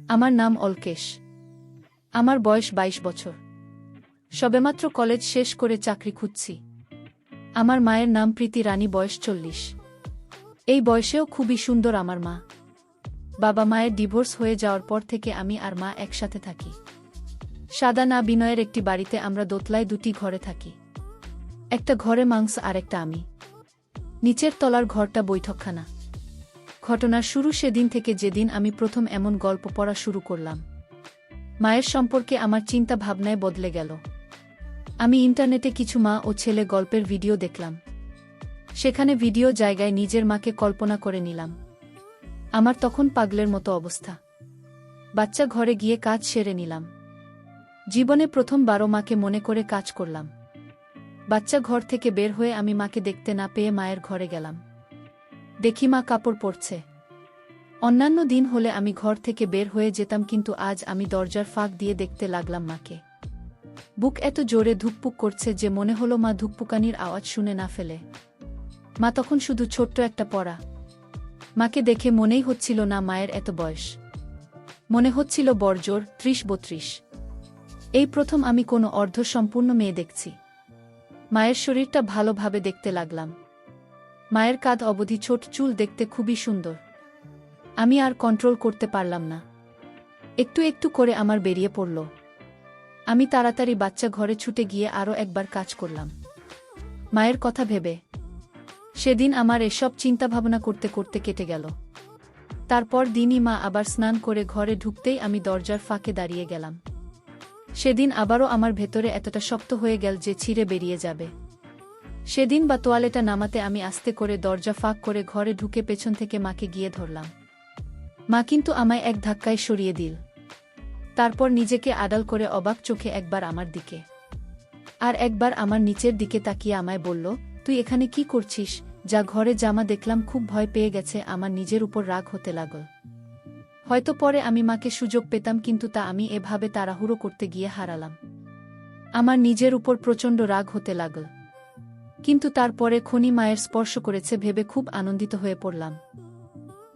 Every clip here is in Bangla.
আমার নাম অলকেশ। আমার বয়স ২২ বছর। সবেমাত্র কলেজ শেষ করে চাকরি খুঁজছি। আমার মায়ের নাম প্রীতি রানী, বয়স ৪০। এই বয়সেও খুবই সুন্দর আমার মা। বাবা মায়ের ডিভোর্স হয়ে যাওয়ার পর থেকে আমি আর মা একসাথে থাকি। সাদা না বিনয়ের একটি বাড়িতে আমরা দোতলায় দুটি ঘরে থাকি। একটা ঘরে মাংস আর একটা আমি। নিচের তলার ঘরটা বৈঠকখানা। ঘটনার শুরু সেদিন থেকে যেদিন আমি প্রথম এমন গল্প পড়া শুরু করলাম। মায়ের সম্পর্কে আমার চিন্তা ভাবনায় বদলে গেল। আমি ইন্টারনেটে কিছু মা ও ছেলে গল্পের ভিডিও দেখলাম। সেখানে ভিডিও জায়গায় নিজের মাকে কল্পনা করে নিলাম। আমার তখন পাগলের মতো অবস্থা। বাচ্চা ঘরে গিয়ে কাজ সেরে নিলাম। জীবনে প্রথমবারও মাকে মনে করে কাজ করলাম। বাচ্চা ঘর থেকে বের হয়ে আমি মাকে দেখতে না পেয়ে মায়ের ঘরে গেলাম। দেখি মা কাপড় পরছে। অন্যান্য দিন হলে আমি ঘর থেকে বের হয়ে যেতাম, কিন্তু আজ আমি দরজার ফাঁক দিয়ে দেখতে লাগলাম মাকে। বুক এত জোরে ধুকপুক করছে যে মনে হলো মা ধুকপুকানির আওয়াজ শুনে না ফেলে। মা তখন শুধু ছোট্ট একটা পড়া। মাকে দেখে মনেই হচ্ছিল না মায়ের এত বয়স। মনে হচ্ছিল বড়জোর ৩০-৩২। এই প্রথম আমি কোনো অর্ধসম্পূর্ণ মেয়ে দেখছি। মায়ের শরীরটা ভালোভাবে দেখতে লাগলাম। মায়ের কাঁধ অবধি ছোট চুল দেখতে খুবই সুন্দর। আমি আর কন্ট্রোল করতে পারলাম না। একটু একটু করে আমার বেরিয়ে পড়ল। আমি তাড়াতাড়ি বাচ্চা ঘরে ছুটে গিয়ে আরও একবার কাজ করলাম, মায়ের কথা ভেবে। সেদিন আমার এসব চিন্তাভাবনা করতে করতে কেটে গেল। তারপর দিনই মা আবার স্নান করে ঘরে ঢুকতেই আমি দরজার ফাঁকে দাঁড়িয়ে গেলাম। সেদিন আবারও আমার ভেতরে এতটা শক্ত হয়ে গেল যে ছিঁড়ে বেরিয়ে যাবে। সেদিন বা তোয়ালেটা নামাতে আমি আস্তে করে দরজা ফাঁক করে ঘরে ঢুকে পেছন থেকে মাকে গিয়ে ধরলাম। মা কিন্তু আমায় এক ধাক্কায় সরিয়ে দিল। তারপর নিজেকে আড়াল করে অবাক চোখে একবার আমার দিকে আর একবার আমার নিচের দিকে তাকিয়ে আমায় বলল, তুই এখানে কি করছিস? যা ঘরে জামা। দেখলাম খুব ভয় পেয়ে গেছে। আমার নিজের উপর রাগ হতে লাগল। হয়তো পরে আমি মাকে সুযোগ পেতাম, কিন্তু তা আমি এভাবে তাড়াহুড়ো করতে গিয়ে হারালাম। আমার নিজের উপর প্রচণ্ড রাগ হতে লাগল। কিন্তু তারপরে খনি মায়ের স্পর্শ করেছে ভেবে খুব আনন্দিত হয়ে পড়লাম।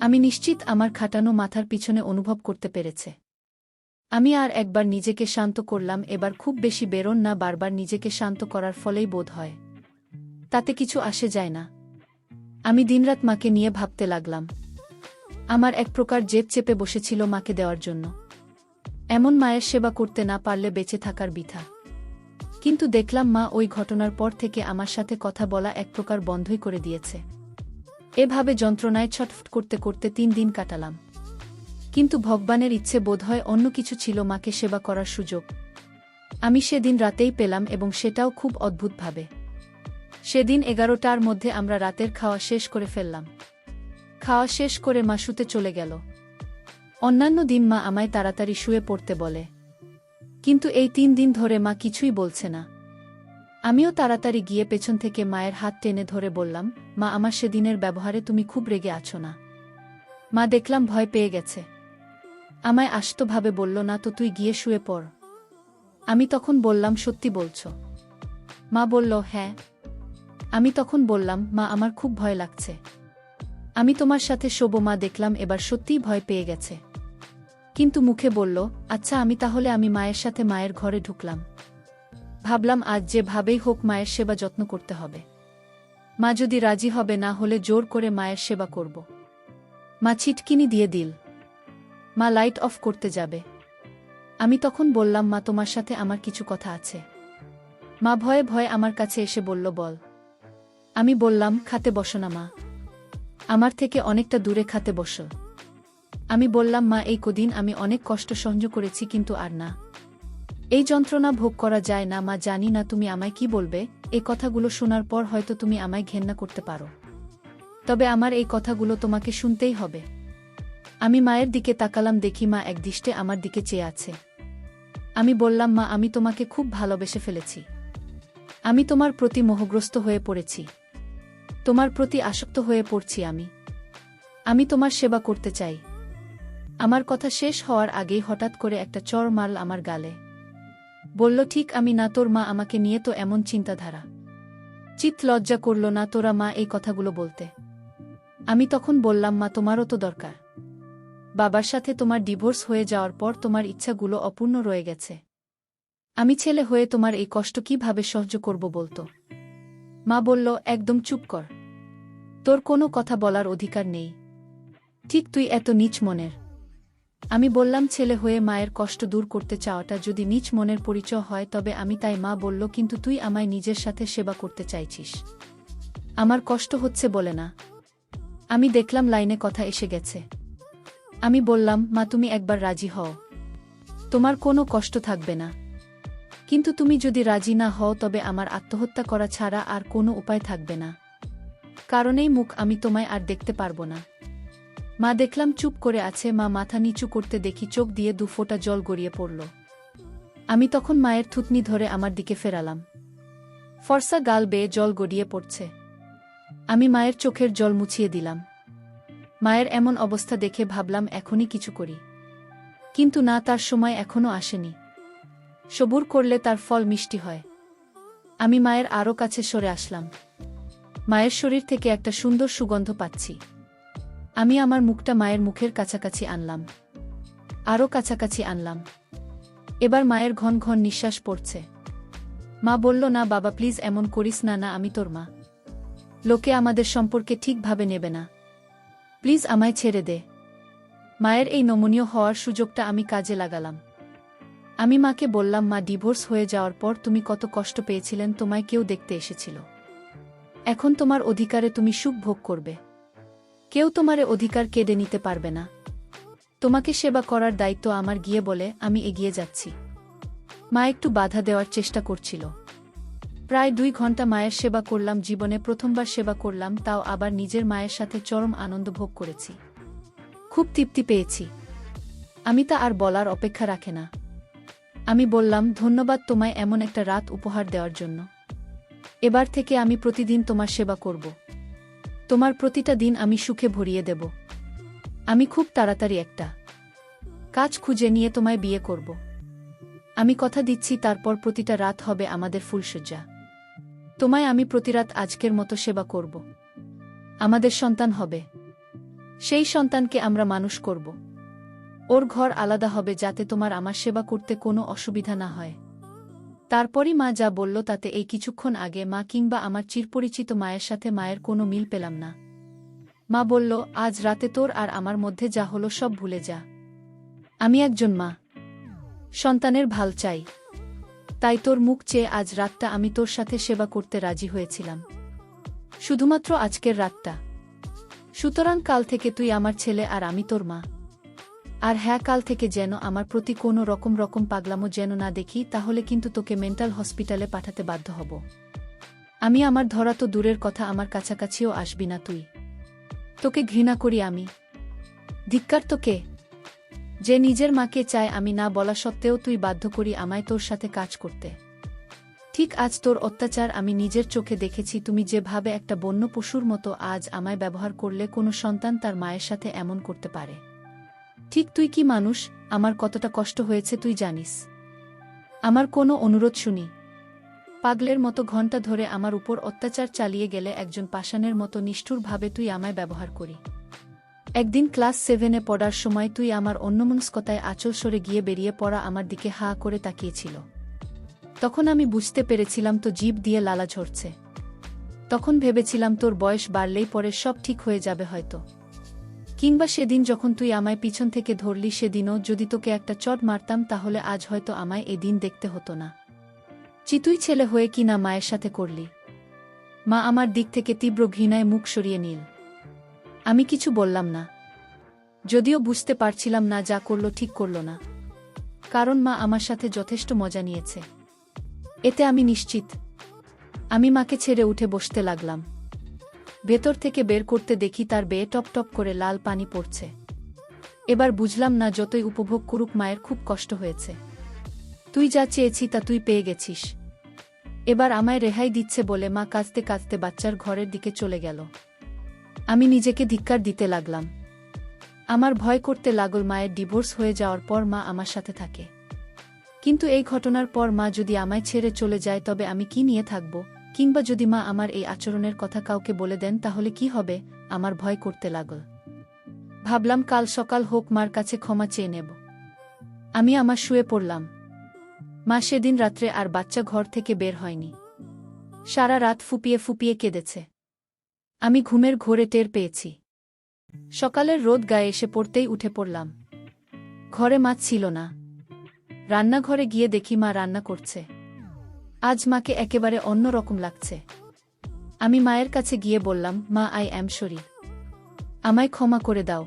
আমি নিশ্চিত আমার খাটানো মাথার পিছনে অনুভব করতে পেরেছে। আমি আর একবার নিজেকে শান্ত করলাম। এবার খুব বেশি বেরোন না। বারবার নিজেকে শান্ত করার ফলেই বোধ হয় তাতে কিছু আসে যায় না। আমি দিনরাত মাকে নিয়ে ভাবতে লাগলাম। আমার এক প্রকার জেদ চেপে বসেছিল মাকে দেওয়ার জন্য। এমন মায়ের সেবা করতে না পারলে বেঁচে থাকার বৃথা। কিন্তু দেখলাম মা ওই ঘটনার পর থেকে আমার সাথে কথা বলা এক প্রকার বন্ধই করে দিয়েছে। এভাবে যন্ত্রণায় ছটফট করতে করতে ৩ দিন কাটালাম। কিন্তু ভগবানের ইচ্ছে বোধহয় অন্য কিছু ছিল, মাকে সেবা করার সুযোগ আমি সেদিন রাতেই পেলাম, এবং সেটাও খুব অদ্ভুতভাবে। সেদিন ১১টার মধ্যে আমরা রাতের খাওয়া শেষ করে ফেললাম। খাওয়া শেষ করে মা শুতে চলে গেল। অন্যান্য দিন মা আমায় তাড়াতাড়ি শুয়ে পড়তে বলে, কিন্তু এই ৩ দিন ধরে মা কিছুই বলছে না। আমিও তাড়াতাড়ি গিয়ে পেছন থেকে মায়ের হাত টেনে ধরে বললাম, মা, আমার সেদিনের ব্যবহারে তুমি খুব রেগে আছো না? মা দেখলাম ভয় পেয়ে গেছে। আমায় আস্তভাবে বলল, না তো, তুই গিয়ে শুয়ে পড়। আমি তখন বললাম, সত্যি বলছো? মা বলল, হ্যাঁ। আমি তখন বললাম, মা, আমার খুব ভয় লাগছে। আমি তোমার সাথে শোবো। মা দেখলাম এবার সত্যিই ভয় পেয়ে গেছে, কিন্তু মুখে বলল, আচ্ছা। আমি মায়ের সাথে মায়ের ঘরে ঢুকলাম। ভাবলাম আজ যেভাবেই হোক মায়ের সেবা যত্ন করতে হবে। মা যদি রাজি হবে, না হলে জোর করে মায়ের সেবা করব। মা ছিটকিনি দিয়ে দিল। মা লাইট অফ করতে যাবে। আমি তখন বললাম, মা, তোমার সাথে আমার কিছু কথা আছে। মা ভয়ে ভয়ে আমার কাছে এসে বলল, বল। আমি বললাম, খাতে বসো না মা, আমার থেকে অনেকটা দূরে খাতে বসো। আমি বললাম, মা, এই কদিন আমি অনেক কষ্ট সহ্য করেছি, কিন্তু আর না। এই যন্ত্রণা ভোগ করা যায় না। মা, জানি না তুমি আমায় কি বলবে। এই কথাগুলো শোনার পর হয়তো তুমি আমায় ঘেন্না করতে পারো, তবে আমার এই কথাগুলো তোমাকে শুনতেই হবে। আমি মায়ের দিকে তাকালাম, দেখি মা একদৃষ্টে আমার দিকে চেয়ে আছে। আমি বললাম, মা, আমি তোমাকে খুব ভালোবেসে ফেলেছি। আমি তোমার প্রতি মোহগ্রস্ত হয়ে পড়েছি। তোমার প্রতি আসক্ত হয়ে পড়ছি আমি তোমার সেবা করতে চাই। আমার কথা শেষ হওয়ার আগেই হঠাৎ করে একটা চড় মারল আমার গালে। বলল, ঠিক আমি না তোর মা, আমাকে নিয়ে তো এমন চিন্তাধারা। চিত লজ্জা করল না তোরা মা এই কথাগুলো বলতে? আমি তখন বললাম, মা, তোমারও তো দরকার। বাবার সাথে তোমার ডিভোর্স হয়ে যাওয়ার পর তোমার ইচ্ছাগুলো অপূর্ণ রয়ে গেছে। আমি ছেলে হয়ে তোমার এই কষ্ট কিভাবে সহ্য করব বলতো? মা বলল, একদম চুপ কর। তোর কোনো কথা বলার অধিকার নেই। ঠিক তুই এত নীচ মনের। আমি বললাম, ছেলে হয়ে মায়ের কষ্ট দূর করতে চাওয়াটা যদি নীচ মনের পরিচয় হয় তবে আমি তাই। মা বলল, কিন্তু তুই আমায় নিজের সাথে সেবা করতে চাইছিস। আমার কষ্ট হচ্ছে বলে না। আমি দেখলাম লাইনে কথা এসে গেছে। আমি বললাম, মা তুমি একবার রাজি হও, তোমার কোনো কষ্ট থাকবে না। কিন্তু তুমি যদি রাজি না হও তবে আমার আত্মহত্যা করা ছাড়া আর কোনো উপায় থাকবে না। কারণেই মুখ আমি তোমায় আর দেখতে পারবো না। মা দেখলাম চুপ করে আছে। মা মাথা নিচু করতে দেখি চোখ দিয়ে 2 ফোঁটা জল গড়িয়ে পড়ল। আমি তখন মায়ের থুতনি ধরে আমার দিকে ফেরালাম। ফর্সা গাল বেয়ে জল গড়িয়ে পড়ছে। আমি মায়ের চোখের জল মুছিয়ে দিলাম। মায়ের এমন অবস্থা দেখে ভাবলাম এখনই কিছু করি। কিন্তু না, তার সময় এখনো আসেনি। সবুর করলে তার ফল মিষ্টি হয়। আমি মায়ের আরও কাছে সরে আসলাম। মায়ের শরীর থেকে একটা সুন্দর সুগন্ধ পাচ্ছি। আমি আমার মুখটা মায়ের মুখের কাছাকাছি আনলাম, আরও কাছাকাছি আনলাম। এবার মায়ের ঘন ঘন নিঃশ্বাস পড়ছে। মা বলল, না বাবা প্লিজ এমন করিস না। না, আমি তোর মা। লোকে আমাদের সম্পর্কে ঠিকভাবে নেবে না। প্লিজ আমায় ছেড়ে দে। মায়ের এই নমনীয় হওয়ার সুযোগটা আমি কাজে লাগালাম। আমি মাকে বললাম, মা ডিভোর্স হয়ে যাওয়ার পর তুমি কত কষ্ট পেয়েছিলেন, তোমায় কেউ দেখতে এসেছিল। এখন তোমার অধিকারে তুমি সুখ ভোগ করবে। কেউ তোমার অধিকার কেড়ে নিতে পারবে না। তোমাকে সেবা করার দায়িত্ব আমার। গিয়ে বলে আমি এগিয়ে যাচ্ছি। মা একটু বাধা দেওয়ার চেষ্টা করছিল। প্রায় 2 ঘন্টা মায়ের সেবা করলাম। জীবনে প্রথমবার সেবা করলাম, তাও আবার নিজের মায়ের সাথে। চরম আনন্দ ভোগ করেছি, খুব তৃপ্তি পেয়েছি। আমি তা আর বলার অপেক্ষা রাখে না। আমি বললাম, ধন্যবাদ তোমায় এমন একটা রাত উপহার দেওয়ার জন্য। এবার থেকে আমি প্রতিদিন তোমার সেবা করব। তোমার প্রতিটা দিন আমি সুখে ভরিয়ে দেব। আমি খুব তাড়াতাড়ি একটা কাজ খুঁজে নিয়ে তোমায় বিয়ে করব। আমি কথা দিচ্ছি, তারপর প্রতিটা রাত হবে আমাদের ফুলসজ্জা। তোমায় আমি প্রতি রাত আজকের মতো সেবা করব। আমাদের সন্তান হবে। সেই সন্তানকে আমরা মানুষ করব। ওর ঘর আলাদা হবে যাতে তোমার আমার সেবা করতে কোনো অসুবিধা না হয়। তারপরই মা যা বলল তাতে এই কিছুক্ষণ আগে মা কিংবা আমার চিরপরিচিত মায়ের সাথে মায়ের কোনো মিল পেলাম না। মা বলল, আজ রাতে তোর আর আমার মধ্যে যা হলো সব ভুলে যা। আমি একজন মা, সন্তানের ভাল চাই। তাই তোর মুখ চেয়ে আজ রাতটা আমি তোর সাথে সেবা করতে রাজি হয়েছিলাম। শুধুমাত্র আজকের রাতটা। সুতরাং কাল থেকে তুই আমার ছেলে আর আমি তোর মা। আর হ্যাঁ, কাল থেকে যেন আমার প্রতি কোনো রকম পাগলামো যেন না দেখি, তাহলে কিন্তু তোকে মেন্টাল হসপিটালে পাঠাতে বাধ্য হব। আমি আমার ধরা তো দূরের কথা, আমার কাছাকাছিও আসবি না তুই। তোকে ঘৃণা করি আমি। ধিক্কার তোকে, যে নিজের মাকে চায় আমি না বলা সত্ত্বেও তুই বাধ্য করি আমায় তোর সাথে কাজ করতে। ঠিক আজ তোর অত্যাচার আমি নিজের চোখে দেখেছি। তুমি যেভাবে একটা বন্য পশুর মতো আজ আমায় ব্যবহার করলে, কোনো সন্তান তার মায়ের সাথে এমন করতে পারে? ঠিক তুই কি মানুষ? আমার কতটা কষ্ট হয়েছে তুই জানিস? আমার কোনো অনুরোধ শুনি? পাগলের মতো ঘণ্টা ধরে আমার উপর অত্যাচার চালিয়ে গেলে একজন পাষাণের মতো নিষ্ঠুরভাবে তুই আমায় ব্যবহার করি। একদিন ক্লাস 7-এ পড়ার সময় তুই আমার অন্যমনস্কতায় আঁচল সরে গিয়ে বেরিয়ে পড়া আমার দিকে হাঁ করে তাকিয়েছিল। তখন আমি বুঝতে পেরেছিলাম তো জিভ দিয়ে লালা ঝরছে। তখন ভেবেছিলাম তোর বয়স বাড়লেই পরে সব ঠিক হয়ে যাবে হয়তো। কিংবা সেদিন যখন তুই আমায় পিছন থেকে ধরলি, সেদিনও যদি তোকে একটা চট মারতাম তাহলে আজ হয়তো আমায় এ দিন দেখতে হতো না। তুই ছেলে হয়ে কি না মায়ের সাথে করলি? মা আমার দিক থেকে তীব্র ঘৃণায় মুখ সরিয়ে নিল। আমি কিছু বললাম না, যদিও বুঝতে পারছিলাম না যা করল ঠিক করল না। কারণ মা আমার সাথে যথেষ্ট মজা নিয়েছে, এতে আমি নিশ্চিত। আমি মাকে ছেড়ে উঠে বসতে লাগলাম। ভেতর থেকে বের করতে দেখি তার বেয়ে টপ টপ করে লাল পানি পড়ছে। এবার বুঝলাম না, যতই উপভোগ করুক মায়ের খুব কষ্ট হয়েছে। তুই যা চেয়েছি তা তুই পেয়ে গেছিস। এবার আমায় রেহাই দিচ্ছে বলে মা কাঁদতে কাঁদতে বাচ্চার ঘরের দিকে চলে গেল। আমি নিজেকে ধিক্কার দিতে লাগলাম। আমার ভয় করতে লাগল মায়ের ডিভোর্স হয়ে যাওয়ার পর মা আমার সাথে থাকে। কিন্তু এই ঘটনার পর মা যদি আমায় ছেড়ে চলে যায় তবে আমি কি নিয়ে থাকব? কিংবা যদি মা আমার এই আচরণের কথা কাউকে বলে দেন তাহলে কি হবে? আমার ভয় করতে লাগল। ভাবলাম কাল সকাল হোক মার কাছে ক্ষমা চেয়ে নেব। আমি আমার শুয়ে পড়লাম। মা সেদিন রাত্রে আর বাচ্চা ঘর থেকে বের হয়নি। সারা রাত ফুপিয়ে ফুপিয়ে কেঁদেছে। আমি ঘুমের ঘোরে টের পেয়েছি। সকালের রোদ গায়ে এসে পড়তেই উঠে পড়লাম। ঘরে মাছ ছিল না। রান্নাঘরে গিয়ে দেখি মা রান্না করছে। আজ মাকে একেবারে অন্য রকম লাগছে। আমি মায়ের কাছে গিয়ে বললাম, মা, আই অ্যাম সরি। আমায় ক্ষমা করে দাও।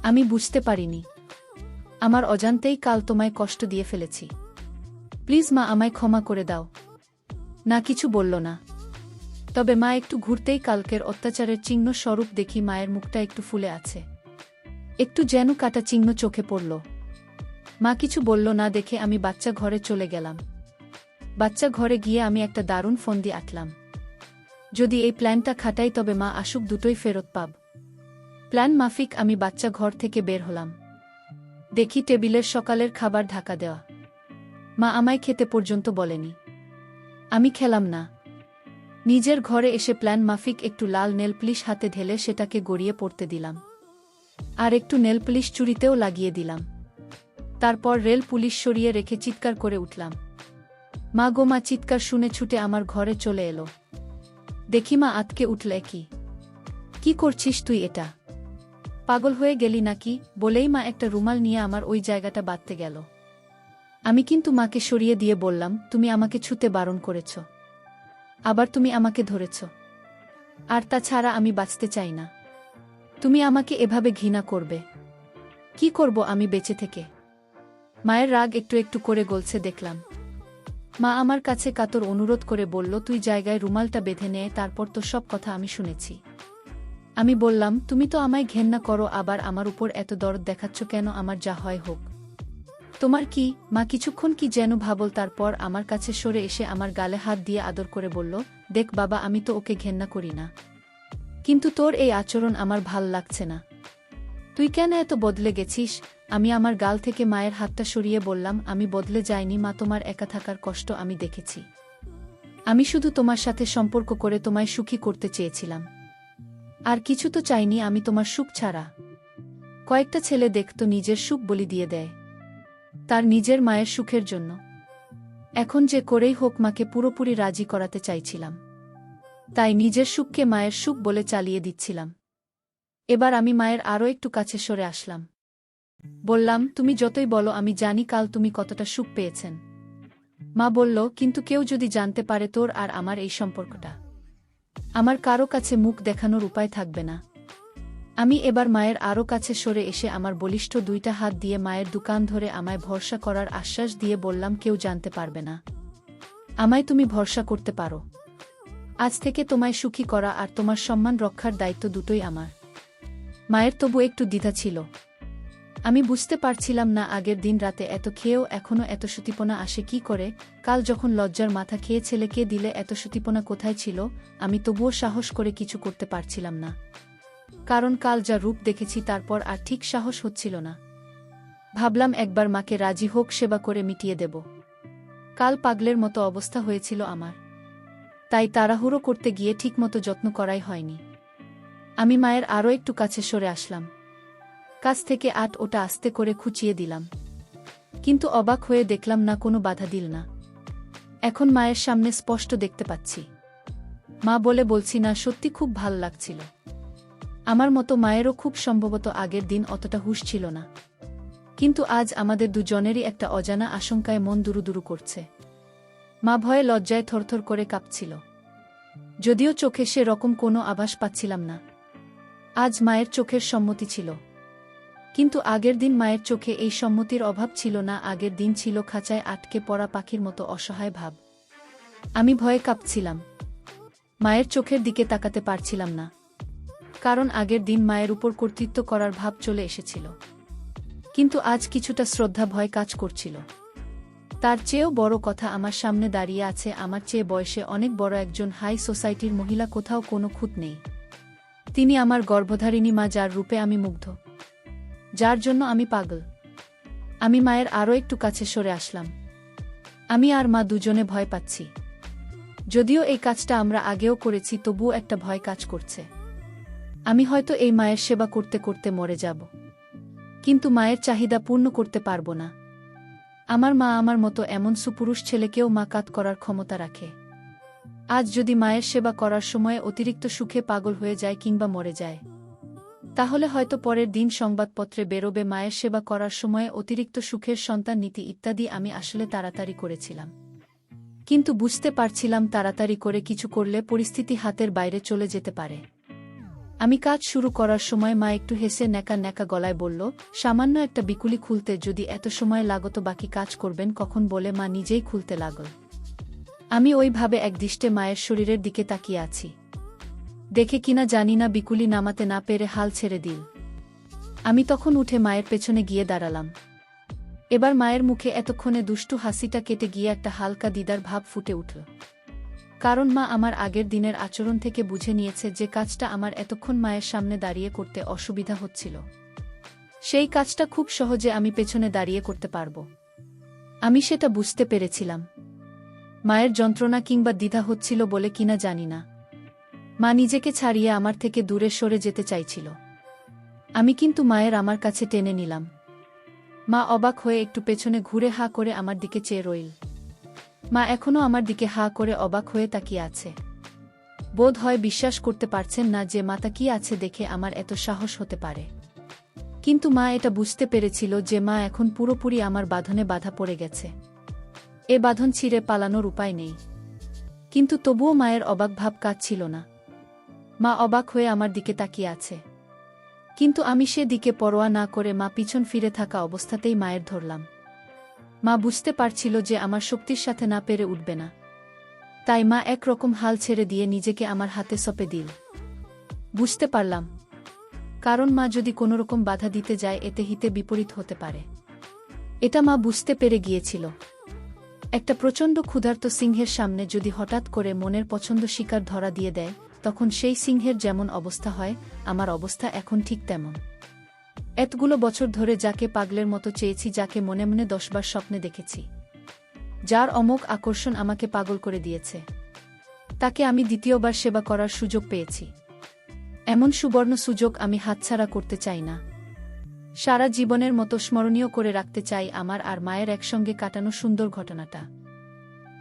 আমি বুঝতে পারিনি। আমার অজান্তেই কাল তোমায় কষ্ট দিয়ে ফেলেছি। প্লিজ মা, আমায় ক্ষমা করে দাও। না, কিছু বলল না। তবে মা একটু ঘুরতেই কালকের অত্যাচারের চিহ্ন স্বরূপ দেখি মায়ের মুখটা একটু ফুলে আছে। একটু যেন কাটা চিহ্ন চোখে পড়ল। মা কিছু বলল না দেখে আমি বাচ্চা ঘরে চলে গেলাম। বাচ্চা ঘরে গিয়ে আমি একটা দারুণ ফন্দি আঁটলাম। যদি এই প্ল্যানটা খাটাই তবে মা আসুক দুটোই ফেরত পাব। প্ল্যান মাফিক আমি বাচ্চা ঘর থেকে বের হলাম। দেখি টেবিলের সকালের খাবার ঢাকা দেওয়া। মা আমায় খেতে পর্যন্ত বলেনি। আমি খেলাম না। নিজের ঘরে এসে প্ল্যান মাফিক একটু লাল নেলপলিশ হাতে ঢেলে সেটাকে গড়িয়ে পড়তে দিলাম। আর একটু নেলপলিশ চুড়িতেও লাগিয়ে দিলাম। তারপর রেল পুলিশ সরিয়ে রেখে চিৎকার করে উঠলাম। মা গো মা! চিৎকার শুনে ছুটে আমার ঘরে চলে এলো। দেখি মা আতকে উঠলে। কি করছিস তুই? এটা পাগল হয়ে গেলি নাকি? বলেই মা একটা রুমাল নিয়ে আমার ওই জায়গাটা বাঁধতে গেল। আমি কিন্তু মাকে সরিয়ে দিয়ে বললাম, তুমি আমাকে ছুঁতে বারণ করেছ, আবার তুমি আমাকে ধরেছ। আর তাছাড়া আমি বাঁচতে চাই না। তুমি আমাকে এভাবে ঘৃণা করবে? কি করব আমি বেঁচে থেকে? মায়ের রাগ একটু একটু করে গলছে দেখলাম। মা আমার কাছে কাতর অনুরোধ করে বলল, তুই জায়গায় রুমালটা বেঁধে নে, তারপর তো সব কথা আমি শুনেছি। আমি বললাম, তুমি তো আমায় ঘেন্না করো, আবার আমার উপর এত দরদ দেখাচ্ছ কেন? আমার যা হয় হোক। তোমার কি? মা কিছুক্ষণ কি যেন ভাবল, তারপর আমার কাছে সরে এসে আমার গালে হাত দিয়ে আদর করে বলল, দেখ বাবা, আমি তো ওকে ঘেন্না করি না, কিন্তু তোর এই আচরণ আমার ভাল লাগছে না। তুই কেন এত বদলে গেছিস? আমি আমার গাল থেকে মায়ের হাতটা সরিয়ে বললাম, আমি বদলে যাইনি মা, তোমার একা থাকার কষ্ট আমি দেখেছি। আমি শুধু তোমার সাথে সম্পর্ক করে তোমায় সুখী করতে চেয়েছিলাম। আর কিছু তো চাইনি আমি তোমার সুখ ছাড়া। কয়েকটা ছেলে দেখতো নিজের সুখ বলি দিয়ে দেয় তার নিজের মায়ের সুখের জন্য। এখন যে করেই হোক মাকে পুরোপুরি রাজি করাতে চাইছিলাম। তাই নিজের সুখকে মায়ের সুখ বলে চালিয়ে দিচ্ছিলাম। এবার আমি মায়ের আরও একটু কাছে সরে আসলাম। বললাম, তুমি যতই বলো আমি জানি কাল তুমি কতটা সুখ পেয়েছেন। মা বলল, কিন্তু কেউ যদি জানতে পারে তোর আর আমার এই সম্পর্কটা, আমার কারো কাছে মুখ দেখানোর উপায় থাকবে না। আমি এবার মায়ের আরও কাছে সরে এসে আমার বলিষ্ঠ দুইটা হাত দিয়ে মায়ের দুকান ধরে আমায় ভরসা করার আশ্বাস দিয়ে বললাম, কেউ জানতে পারবে না। আমায় তুমি ভরসা করতে পারো। আজ থেকে তোমায় সুখী করা আর তোমার সম্মান রক্ষার দায়িত্ব দুটোই আমার। মায়ের তবু একটু দ্বিধা ছিল। আমি বুঝতে পারছিলাম না আগের দিন রাতে এত খেয়েও এখনো এত সুতিপনা আসে কি করে। কাল যখন লজ্জার মাথা খেয়ে ছেলেকে দিলে এত সুতিপনা কোথায় ছিল? আমি তবুও সাহস করে কিছু করতে পারছিলাম না, কারণ কাল যা রূপ দেখেছি তারপর আর ঠিক সাহস হচ্ছিল না। ভাবলাম একবার মাকে রাজি হোক, সেবা করে মিটিয়ে দেব। কাল পাগলের মতো অবস্থা হয়েছিল আমার, তাই তাড়াহুড়ো করতে গিয়ে ঠিকমতো যত্ন করাই হয়নি। আমি মায়ের আরও একটু কাছে সরে আসলাম। কাছ থেকে ওটা আস্তে করে খুঁচিয়ে দিলাম, কিন্তু অবাক হয়ে দেখলাম না কোনো বাধা দিল না। এখন মায়ের সামনে স্পষ্ট দেখতে পাচ্ছি। মা বলে বলছি না, সত্যি খুব ভাল লাগছিল। আমার মতো মায়েরও খুব সম্ভবত আগের দিন অতটা হুঁশ ছিল না, কিন্তু আজ আমাদের দুজনেরই একটা অজানা আশঙ্কায় মন দুরুদুরু করছে। মা ভয়ে লজ্জায় থরথর করে কাঁপছিল, যদিও চোখে সে রকম কোনো আভাস পাচ্ছিলাম না। আজ মায়ের চোখের সম্মতি ছিল, কিন্তু আগের দিন মায়ের চোখে এই সম্মতির অভাব ছিল না। আগের দিন ছিল খাঁচায় আটকে পড়া পাখির মতো অসহায় ভাব। আমি ভয়ে কাঁপছিলাম, মায়ের চোখের দিকে তাকাতে পারছিলাম না, কারণ আগের দিন মায়ের উপর কর্তৃত্ব করার ভাব চলে এসেছিল। কিন্তু আজ কিছুটা শ্রদ্ধা ভয় কাজ করছিল। তার চেয়েও বড় কথা, আমার সামনে দাঁড়িয়ে আছে আমার চেয়ে বয়সে অনেক বড় একজন হাই সোসাইটির মহিলা, কোথাও কোনো খুঁত নেই। তিনি আমার গর্ভধারিণী মা, যার রূপে আমি মুগ্ধ, যার জন্য আমি পাগল। আমি মায়ের আরও একটু কাছে সরে আসলাম। আমি আর মা দুজনে ভয় পাচ্ছি। যদিও এই কাজটা আমরা আগেও করেছি, তবুও একটা ভয় কাজ করছে। আমি হয়তো এই মায়ের সেবা করতে করতে মরে যাব, কিন্তু মায়ের চাহিদা পূর্ণ করতে পারব না। আমার মা আমার মতো এমন সুপুরুষ ছেলেকেও মা কাত করার ক্ষমতা রাখে। আজ যদি মায়ের সেবা করার সময় অতিরিক্ত সুখে পাগল হয়ে যায় কিংবা মরে যায়, তাহলে হয়তো পরের দিন সংবাদপত্রে বেরোবে মায়ের সেবা করার সময় অতিরিক্ত সুখের সন্তান নীতি ইত্যাদি। আমি আসলে তাড়াতাড়ি করেছিলাম, কিন্তু বুঝতে পারছিলাম তাড়াতাড়ি করে কিছু করলে পরিস্থিতি হাতের বাইরে চলে যেতে পারে। আমি কাজ শুরু করার সময় মা একটু হেসে ন্যাকা ন্যাকা গলায় বলল, সামান্য একটা বিকুলি খুলতে যদি এত সময় লাগতো, বাকি কাজ করবেন কখন? বলে মা নিজেই খুলতে লাগল। আমি ওইভাবে একদৃষ্টে মায়ের শরীরের দিকে তাকিয়ে আছি। দেখে কিনা জানি না বিকুলি নামাতে না পেরে হাল ছেড়ে দিল। আমি তখন উঠে মায়ের পেছনে গিয়ে দাঁড়ালাম। এবার মায়ের মুখে এতক্ষণে দুষ্টু হাসিটা কেটে গিয়ে একটা হালকা দ্বিধার ভাব ফুটে উঠল। কারণ মা আমার আগের দিনের আচরণ থেকে বুঝে নিয়েছে যে কাজটা আমার এতক্ষণ মায়ের সামনে দাঁড়িয়ে করতে অসুবিধা হচ্ছিল, সেই কাজটা খুব সহজে আমি পেছনে দাঁড়িয়ে করতে পারব। আমি সেটা বুঝতে পেরেছিলাম। মায়ের যন্ত্রণা কিংবা দ্বিধা হচ্ছিল বলে কিনা জানি না, মা নিজেকে ছাড়িয়ে আমার থেকে দূরে সরে যেতে চাইছিল। আমি কিন্তু মায়ের আমার কাছে টেনে নিলাম। মা অবাক হয়ে একটু পেছনে ঘুরে হা করে আমার দিকে চেয়ে রইল। মা এখনও আমার দিকে হা করে অবাক হয়ে তাকিয়ে আছে। বোধ হয় বিশ্বাস করতে পারছেন না যে মা তাকিয়ে আছে দেখে আমার এত সাহস হতে পারে। কিন্তু মা এটা বুঝতে পেরেছিল যে মা এখন পুরোপুরি আমার বাঁধনে বাধা পড়ে গেছে। এ বাঁধন ছিঁড়ে পালানোর উপায় নেই। কিন্তু তবুও মায়ের অবাক ভাব কাটছিল না। মা অবাক হয়ে আমার দিকে তাকিয়ে আছে, কিন্তু আমি সে দিকে পরোয়া না করে মা পিছন ফিরে থাকা অবস্থাতেই মায়ের ধরলাম। মা বুঝতে পারছিল যে আমার শক্তির সাথে না পেরে উঠবে না, তাই মা একরকম হাল ছেড়ে দিয়ে নিজেকে আমার হাতে সঁপে দিল। বুঝতে পারলাম, কারণ মা যদি কোনোরকম বাধা দিতে যায় এতে হিতে বিপরীত হতে পারে। এটা মা বুঝতে পেরে গিয়েছিল। একটা প্রচণ্ড ক্ষুধার্ত সিংহের সামনে যদি হঠাৎ করে মনের পছন্দ শিকার ধরা দিয়ে দেয়, তখন সেই সিংহের যেমন অবস্থা হয়, আমার অবস্থা এখন ঠিক তেমন। এতগুলো বছর ধরে যাকে পাগলের মতো চেয়েছি, যাকে মনে মনে 10 বার স্বপ্নে দেখেছি, যার অমোঘ আকর্ষণ আমাকে পাগল করে দিয়েছে, তাকে আমি দ্বিতীয়বার সেবা করার সুযোগ পেয়েছি। এমন সুবর্ণ সুযোগ আমি হাতছাড়া করতে চাই না। সারা জীবনের মতো স্মরণীয় করে রাখতে চাই আমার আর মায়ের একসঙ্গে কাটানো সুন্দর ঘটনাটা।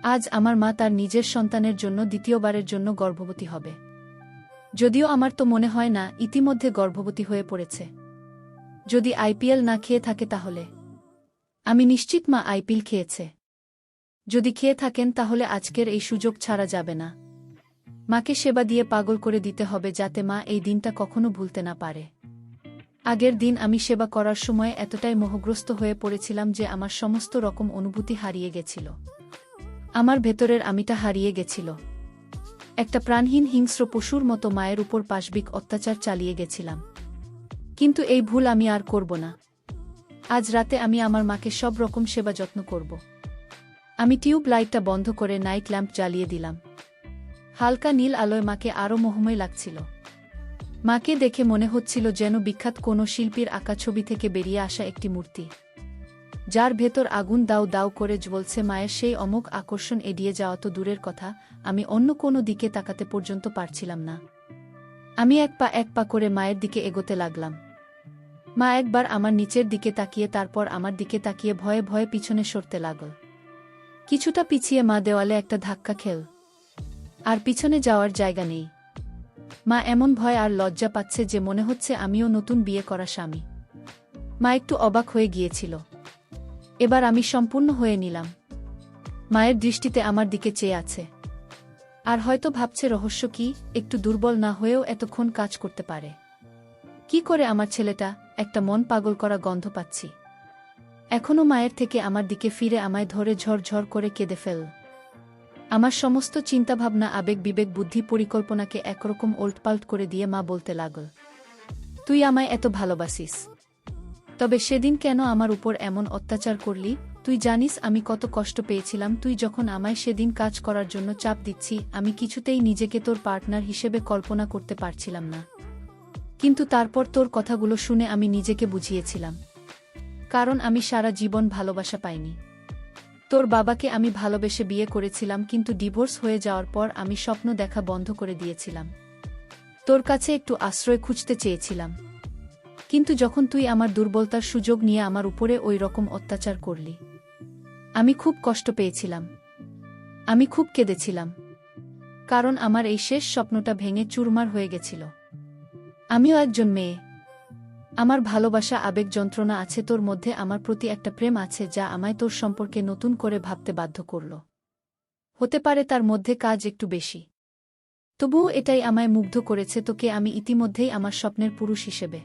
আজ আমার মা তার নিজের সন্তানের জন্য দ্বিতীয়বারের জন্য গর্ভবতী হবে। যদিও আমার তো মনে হয় না ইতিমধ্যে গর্ভবতী হয়ে পড়েছে। যদি আইপিএল না খেয়ে থাকে তাহলে আমি নিশ্চিত মা আইপিএল খেয়েছে। যদি খেয়ে থাকেন তাহলে আজকের এই সুযোগ ছাড়া যাবে না। মাকে সেবা দিয়ে পাগল করে দিতে হবে যাতে মা এই দিনটা কখনো ভুলতে না পারে। আগের দিন আমি সেবা করার সময় এতটাই মোহগ্রস্ত হয়ে পড়েছিলাম যে আমার সমস্ত রকম অনুভূতি হারিয়ে গেছিল। আমার ভেতরের আমিটা হারিয়ে গেছিল। একটা প্রাণহীন হিংস্র পশুর মতো মায়ের উপর পাশবিক অত্যাচার চালিয়ে গেছিলাম। কিন্তু এই ভুল আমি আর করব না। আজ রাতে আমি আমার মাকে সব রকম সেবা যত্ন করব। আমি টিউব লাইটটা বন্ধ করে নাইট ল্যাম্প জ্বালিয়ে দিলাম। হালকা নীল আলোয় মাকে আরও মোহময় লাগছিল। মাকে দেখে মনে হচ্ছিল যেন বিখ্যাত কোনো শিল্পীর আঁকা ছবি থেকে বেরিয়ে আসা একটি মূর্তি, যার ভেতর আগুন দাউ দাউ করে জ্বলছে। মায়ের সেই অমোঘ আকর্ষণ এড়িয়ে যাওয়া তো দূরের কথা, আমি অন্য কোনো দিকে তাকাতে পর্যন্ত পারছিলাম না। আমি এক পা করে মায়ের দিকে এগোতে লাগলাম। মা একবার আমার নিচের দিকে তাকিয়ে তারপর আমার দিকে তাকিয়ে ভয়ে ভয়ে পিছনে সরতে লাগল। কিছুটা পিছিয়ে মা দেওয়ালে একটা ধাক্কা খেল। আর পিছনে যাওয়ার জায়গা নেই। মা এমন ভয় আর লজ্জা পাচ্ছে যে মনে হচ্ছে আমিও নতুন বিয়ে করা স্বামী। মা একটু অবাক হয়ে গিয়েছিল। এবার আমি সম্পূর্ণ হয়ে নিলাম। মায়ের দৃষ্টিতে আমার দিকে চেয়ে আছে। আর হয়তো ভাবছে রহস্য কি, একটু দুর্বল না হয়েও এতক্ষণ কাজ করতে পারে। কি করে আমার ছেলেটা, একটা মন পাগল করা গন্ধ পাচ্ছি। এখনও মায়ের থেকে আমার দিকে ফিরে আমায় ধরে ঝরঝর করে কেঁদে ফেল। আমার সমস্ত চিন্তাভাবনা, আবেগ, বিবেক, বুদ্ধি, পরিকল্পনাকে একরকম ওল্টপাল্ট করে দিয়ে মা বলতে লাগল, তুই আমায় এত ভালোবাসিস, তবে সেদিন কেন আমার উপর এমন অত্যাচার করলি? তুই জানিস আমি কত কষ্ট পেয়েছিলাম তুই যখন আমায় সেদিন কাজ করার জন্য চাপ দিচ্ছি। আমি কিছুতেই নিজেকে তোর পার্টনার হিসেবে কল্পনা করতে পারছিলাম না। কিন্তু তারপর তোর কথাগুলো শুনে আমি নিজেকে বুঝিয়েছিলাম। কারণ আমি সারা জীবন ভালোবাসা পাইনি। তোর বাবাকে আমি ভালোবেসে বিয়ে করেছিলাম, কিন্তু ডিভোর্স হয়ে যাওয়ার পর আমি স্বপ্ন দেখা বন্ধ করে দিয়েছিলাম। তোর কাছে একটু আশ্রয় খুঁজতে চেয়েছিলাম, কিন্তু যখন তুই আমার দুর্বলতার সুযোগ নিয়ে আমার উপরে ওই রকম অত্যাচার করলি, আমি খুব কষ্ট পেয়েছিলাম। আমি খুব কেঁদেছিলাম, কারণ আমার এই শেষ স্বপ্নটা ভেঙে চুরমার হয়ে গেছিল। আমিও একজন মেয়ে, আমার ভালোবাসা, আবেগ, যন্ত্রণা আছে, তোর মধ্যে আমার প্রতি একটা প্রেম আছে যা আমায় তোর সম্পর্কে নতুন করে ভাবতে বাধ্য করল। হতে পারে তার মধ্যে কাজ একটু বেশি, তবুও এটাই আমায় মুগ্ধ করেছে। তোকে আমি ইতিমধ্যেই আমার স্বপ্নের পুরুষ হিসেবে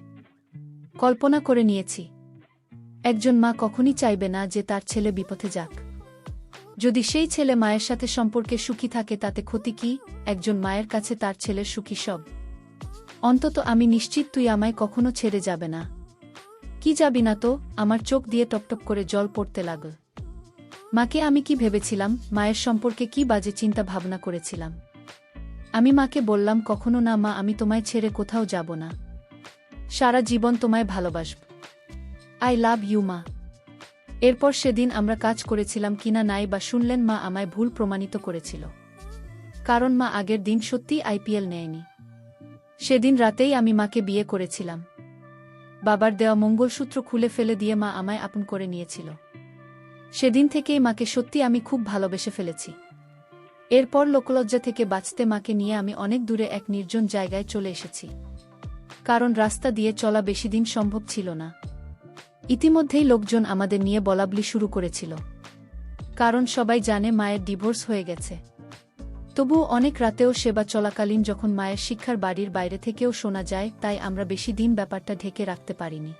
কল্পনা করে নিয়েছি। একজন মা কখনই চাইবে না যে তার ছেলে বিপথে যাক। যদি সেই ছেলে মায়ের সাথে সম্পর্কে সুখী থাকে তাতে ক্ষতি কি? একজন মায়ের কাছে তার ছেলের সুখী সব। অন্তত আমি নিশ্চিত তুই আমায় কখনো ছেড়ে যাবে না। কি যাবি না তো? আমার চোখ দিয়ে টপটপ করে জল পড়তে লাগল। মাকে আমি কি ভেবেছিলাম? মায়ের সম্পর্কে কি বাজে চিন্তা ভাবনা করেছিলাম? আমি মাকে বললাম, কখনো না মা, আমি তোমায় ছেড়ে কোথাও যাব না। সারা জীবন তোমায় ভালোবাসব। আই লাভ ইউ মা। এরপর সেদিন আমরা কাজ করেছিলাম কিনা নাই বা শুনলেন, মা আমায় ভুল প্রমাণিত করেছিল। কারণ মা আগের দিন সত্যিই আইপিএল নেয়নি। সেদিন রাতেই আমি মাকে বিয়ে করেছিলাম। বাবার দেওয়া মঙ্গলসূত্র খুলে ফেলে দিয়ে মা আমায় আপন করে নিয়েছিল। সেদিন থেকেই মাকে সত্যি আমি খুব ভালোবেসে ফেলেছি। এরপর লোকলজ্জা থেকে বাঁচতে মাকে নিয়ে আমি অনেক দূরে এক নির্জন জায়গায় চলে এসেছি, কারণ রাস্তা দিয়ে চলা বেশিদিন সম্ভব ছিল না। ইতিমধ্যেই লোকজন আমাদের নিয়ে বলাবলি শুরু করেছিল, কারণ সবাই জানে মায়ের ডিভোর্স হয়ে গেছে। তবুও অনেক রাতেও সেবা চলাকালীন যখন মায়ের শিক্ষার বাড়ির বাইরে থেকেও শোনা যায়, তাই আমরা বেশি দিন ব্যাপারটা ঢেকে রাখতে পারিনি।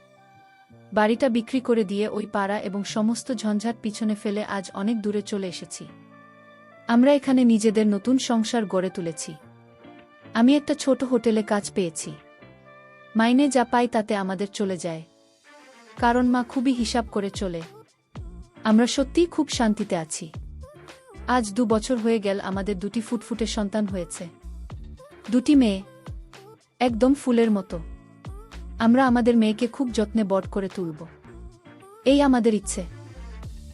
বাড়িটা বিক্রি করে দিয়ে ওই পাড়া এবং সমস্ত ঝঞ্ঝাট পিছনে ফেলে আজ অনেক দূরে চলে এসেছি। আমরা এখানে নিজেদের নতুন সংসার গড়ে তুলেছি। আমি একটা ছোট হোটেলে কাজ পেয়েছি। মাইনে যা পাই তাতে আমাদের চলে যায়, কারণ মা খুবই হিসাব করে চলে। আমরা সত্যিই খুব শান্তিতে আছি। আজ 2 বছর হয়ে গেল আমাদের 2টি ফুটফুটে সন্তান হয়েছে। 2টি মেয়ে, একদম ফুলের মতো। আমরা আমাদের মেয়েকে খুব যত্নে বড় করে তুলব, এই আমাদের ইচ্ছে।